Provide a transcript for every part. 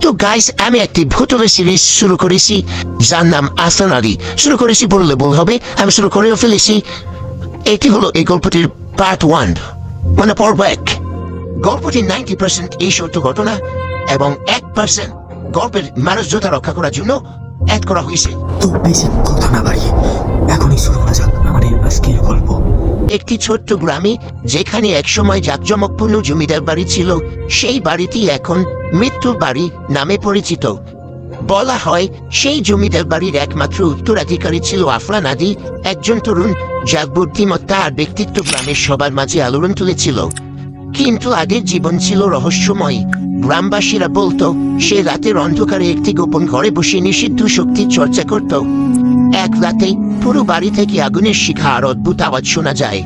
তো গাইস, আমি একটি ভুতুড়ে সিরিজ শুরু করেছি যার নাম আফরান আলী। শুরু করেছি বললে ভুল হবে, আমি শুরু করেও ফেলেছি। এটি হলো এই গল্পটির পার্ট 1, মানে পর্ব 1। গল্পটির 90% এই সত্য ঘটনা এবং 1% গল্পের মানুষজনতা রক্ষা করার জন্য অ্যাড করা হয়েছে। তো বেশি কথা না বাড়িয়ে এখনই শুরু করা যাক আমাদের আজকের গল্প। একটি ছোট্ট গ্রামে, যেখানে একসময় জাঁকজমকপূর্ণ জমিদার বাড়ি ছিল, সেই বাড়িটি এখন মৃত্যুর বাড়ি নামে পরিচিত। বলা হয় সেই জমিদার বাড়ির একমাত্র উত্তরাধিকারী ছিল আফরান আলী, একজন তরুণ যার বুদ্ধিমত্তা আর ব্যক্তিত্ব গ্রামের সবার মাঝে আলোড়ন তুলেছিল। কিন্তু আগের জীবন ছিল রহস্যময়। গ্রামবাসীরা বলতো সে রাতের অন্ধকারে একটি গোপন ঘরে বসে নিষিদ্ধ শক্তির চর্চা করত। এক রাতেই পুরো বাড়ি থেকে আগুনের শিখা আর অদ্ভুত আওয়াজ শোনা যায়।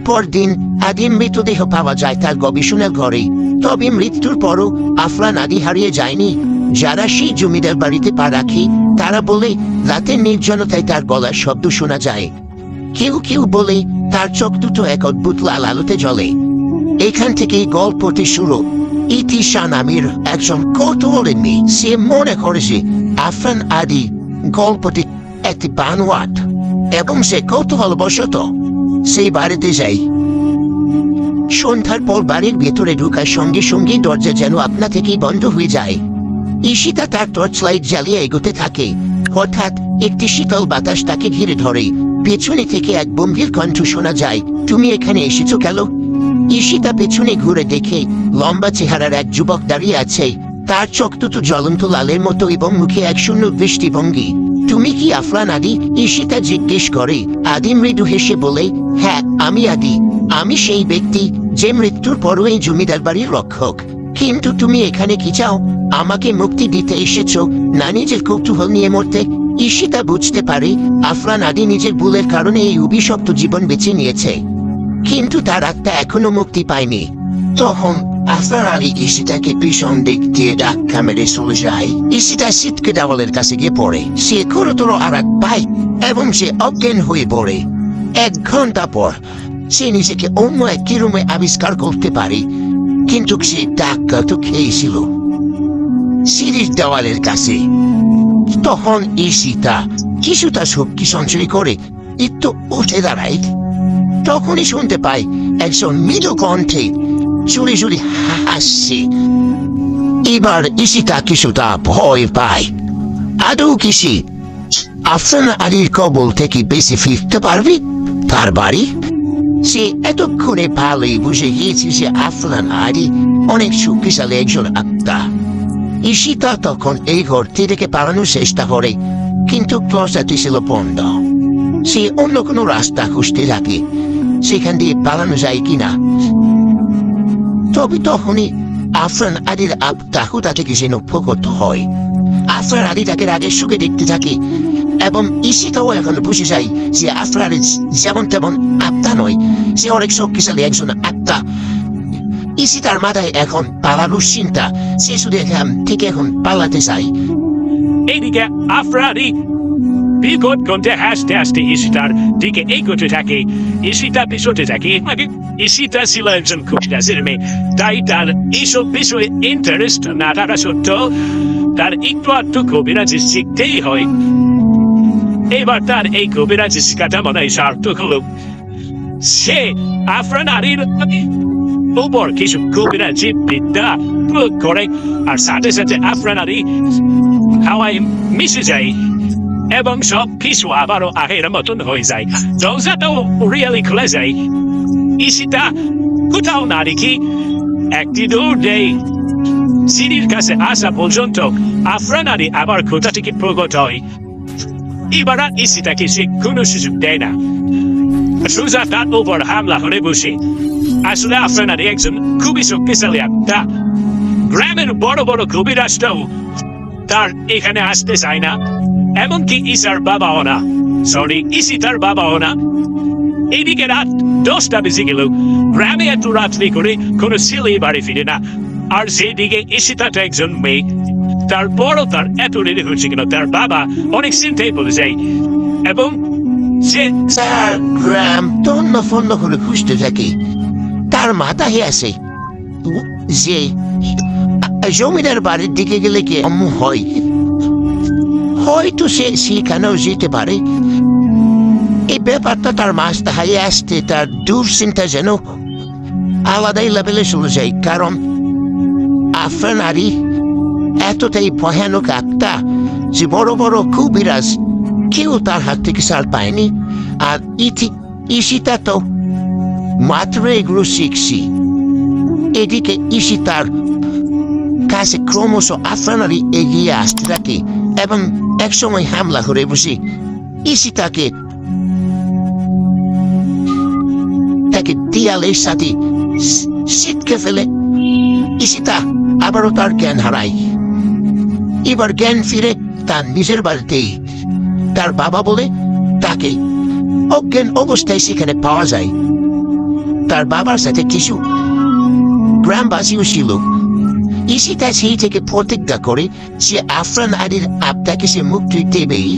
পরদিন আদিম মৃতদেহ পাওয়া যায় তার গবেষণার ঘরে। তবে মৃত্যুর পরও আফরান আলী হারিয়ে যায়নি। যারা সেই জমিদার বাড়িতে পা রাখে তারা বলে রাতের নির্জনতায় তার গলার শব্দ শোনা যায়। কেউ কেউ বলে তার চোখ দুটো এক অদ্ভুত লাল আলোতে জ্বলে। এখান থেকেই গল্পটি শুরু। ইতিশা নামের একজন কৌতূহলী মেয়ে, সে মনে করে যে আফরান আলী গল্পটি একটি বানোয়াট এবং সে কৌতূহলবশত সেই বাড়িতে যায়। সন্ধ্যার পর বাড়ির ভেতরে ঢোকার সঙ্গে সঙ্গে দরজা যেন আপনা থেকেই বন্ধ হয়ে যায়। ঈশিতা তার টর্চ লাইট জ্বালিয়ে এগোতে থাকে। হঠাৎ একটি শীতল বাতাস তাকে ঘিরে ধরে। পেছনে থেকে এক গম্ভীর কণ্ঠ শোনা যায়, তুমি এখানে এসেছো কেন? ঈশিতা পেছনে ঘুরে দেখে লম্বা চেহারার এক যুবক দাঁড়িয়ে আছে। তার চোখ দুটো জ্বলন্ত লালের মতো এবং মুখে এক শূন্য দৃষ্টিভঙ্গি। তুমি কি আফরান আলী? ঈশিতা জিজ্ঞেস করে। আদি মৃদু হেসে বলে, হ্যাঁ আমি আদি। আমি সেই ব্যক্তি যে মৃত্যুর পরও এই জমিদার বাড়ির রক্ষক। কিন্তু তুমি এখানে কি চাও? আমাকে মুক্তি দিতে এসেছো না নিজের কৌতূহল নিয়ে মরতে? ঈশিতা বুঝতে পারে আফরান আলী নিজের ভুলের কারণে এই অভিশপ্ত জীবন বেছে নিয়েছে, কিন্তু তার আত্মা এখনো মুক্তি পায়নি। তখন আফরান আলী ঈশিতাকে পিছন দিক দিয়ে ধাক্কা মেরে চলে যায়। ঈশিতা সিটকে দেওয়ালের কাছে গিয়ে পড়ে। সে গুরুতর আঘাত পায় এবং সে অজ্ঞান হয়ে পড়ে। 1 ঘন্টা পর সে নিজেকে অন্য এক রুমে আবিষ্কার করতে পারে, কিন্তু সে ধাক্কা তো খেয়েছিল সিঁড়ির দেওয়ালের কাছে। তখন ঈশিতা কিছুটা শক্তি সঞ্চয় করে একটু উঠে দাঁড়ায়। তখনই শুনতে পাই একজন মৃদু কণ্ঠে চুরি চুরি হাসছে। এবার ঈশিতা কিছুটা ভয় পায়। আদৌ কি সে আফরান আলীর কবল থেকে বেঁচে ফিরতে পারবে তার বাড়ি? সে এতক্ষণে ভালোই বুঝে গিয়েছে যে আফরান আলী অনেক শক্তিশালী একজন আত্মা। ঈশিতা তখন এই ঘর থেকে পালানোর চেষ্টা করে, কিন্তু দরজাটি ছিল বন্ধ। সে অন্য কোনো রাস্তা খুঁজতে থাকে, সেখান দিয়ে পালানো যায় কিনা। তবে তখনই আফরান আলীর আত্মা কোথা থেকে যেন প্রকট হয়। আফরান আলী তাকে রাগের সুখে দেখতে থাকে এবং ঈশিতাও এখন বুঝে যায় যে আফরান আলী যেমন তেমন আত্মা নয়, সে অনেক শক্তিশালী একজন আত্মা। ঈশিতার মাথায় এখন পালানোর চিন্তা। সে শুধু এখান থেকে এখন পালাতে চায়। এইদিকে আফরান আলী বিকট কণ্ঠে হাসতে হাসতে ঈশিতার দিকে এগোতে থাকে। ঈশিতা পিছতে থাকে। ঈশিতা ছিল একজন খুব কাজের মেয়ে, তাই তার এইসব বিষয়ে ইন্টারেস্ট না থাকা সত্ত্বেও তার একটু আধটু কবিরাজি শিখতেই হয়। এবার তার এই কবিরাজি শিখাটা মনে হয় সার্থক হলো। সে আফরান আলীর উপর কিছু কবিরাজি বিদ্যা প্রয়োগ করে, আর সাথে সাথে আফরান আলী হাওয়ায় মিশে যায় এবং সব কিছু আবারও আগের মতন হয়ে যায়। দরজাটাও রিয়েলি খুলে যায়। ঈশিতা কোথাও না দেখি একটি দৌড় দেয়। সিঁড়ির কাছে আসা পর্যন্ত আফরান আলী আবার কোথা থেকে প্রকট হয়। এবার আর ঈশিতাকে সে কোনো সুযোগ দেয় না, সোজা তার উপর হামলা হলে বসে। আসলে আফরান আলী একজন খুবই শক্তিশালী আত্মা। গ্রামের বড় বড় কবিরাজটাও তার এখানে আসতে চায় না, এমনকি ঈশার বাবাও না, ঈশিতার বাবাও না। এদিকে রাত 10টা বেজে গেল। গ্রামে এত রাত্রি করে কোনো ছেলে বাড়ি ফিরে না। আর সেদিকে ঈশিতাটা একজন মেয়ে, তারপরও তার এত দেরি হচ্ছে কেন? তার বাবা অনেক চিন্তায় পড়ে যায় এবং সে গ্রাম তন্ন ফন্ন করে খুঁজতে থাকে। তার মাথায় আসে যে জমিদার বাড়ির দিকে গেলে কি হয়, হয়তো সে সেখানেও যেতে পারে। এই ব্যাপারটা তার মাছ তাহাই আসতে তার দুশ্চিন্তা যেন আলাদাই লেভেলে চলে যায়, কারণ আফরান আলী এতটাই ভয়ানক আত্মা যে বড় বড় কবিরাজ কেউ তার হাত থেকে ছাড় পায়নি। আর ঈশিতা তো মাত্র এগুলো শিখছি। এদিকে ঈশিতার কাছে ক্রমশ আফরান আলী এগিয়ে আসতে থাকে এবং একসময় হামলা করে বসে ঈশিতাকে তাকে দেয়ালের সাথে ছিটকে ফেলে। ঈশিতা আবারও তার জ্ঞান হারায়। এবার জ্ঞান ফিরে তার নিজের বাড়িতেই। তার বাবা বলে তাকে অজ্ঞান অবস্থায় সেখানে পাওয়া যায়। তার বাবার সাথে কিছু গ্রামবাসীও ছিল। ঈশিতা সেই থেকে প্রতিজ্ঞা করে সে আফরান আলীর আত্মাকে সে মুক্তি দেবেই।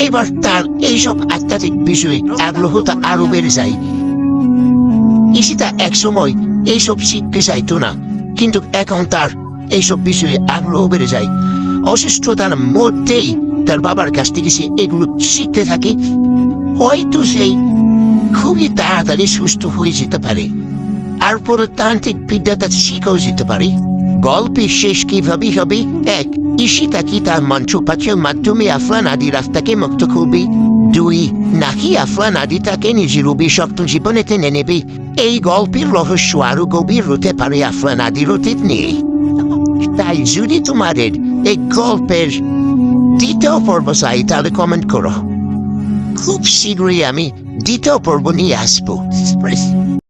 এবার তার এইসব আধ্যাত্মিক বিষয়ে আগ্রহতা আরো বেড়ে যায়। ঈশিতা একসময় এইসব শিখতে চাইতো না, কিন্তু এখন তার এইসব বিষয়ে আগ্রহ বেড়ে যায়। অসুস্থতার মধ্যেই তার বাবার কাছ থেকে সে এগুলো শিখতে থাকে। হয়তো সেই খুবই তাড়াতাড়ি সুস্থ হয়ে যেতে পারে, আর পরে তান্ত্রিক বিদ্যাটা শিখেও যেতে পারে। গল্পের শেষ কিভাবে হবে? এক, ঈশিতা কি তার মন্ত্রপাঠের মাধ্যমে আফরান আদির আত্মাকে মুক্ত করবে? দুই, নাকি আফরান আদি তাকে নিজের অভিশপ্ত জীবনে টেনে নেবে? এই গল্পের রহস্য আরো গভীর হতে পারে আফরান আদির অতীত নিয়ে। তাই যদি তোমাদের এই গল্পের দ্বিতীয় পর্ব চাই তাহলে কমেন্ট করো। খুব শীঘ্রই আমি দ্বিতীয় পর্ব নিয়ে আসবো।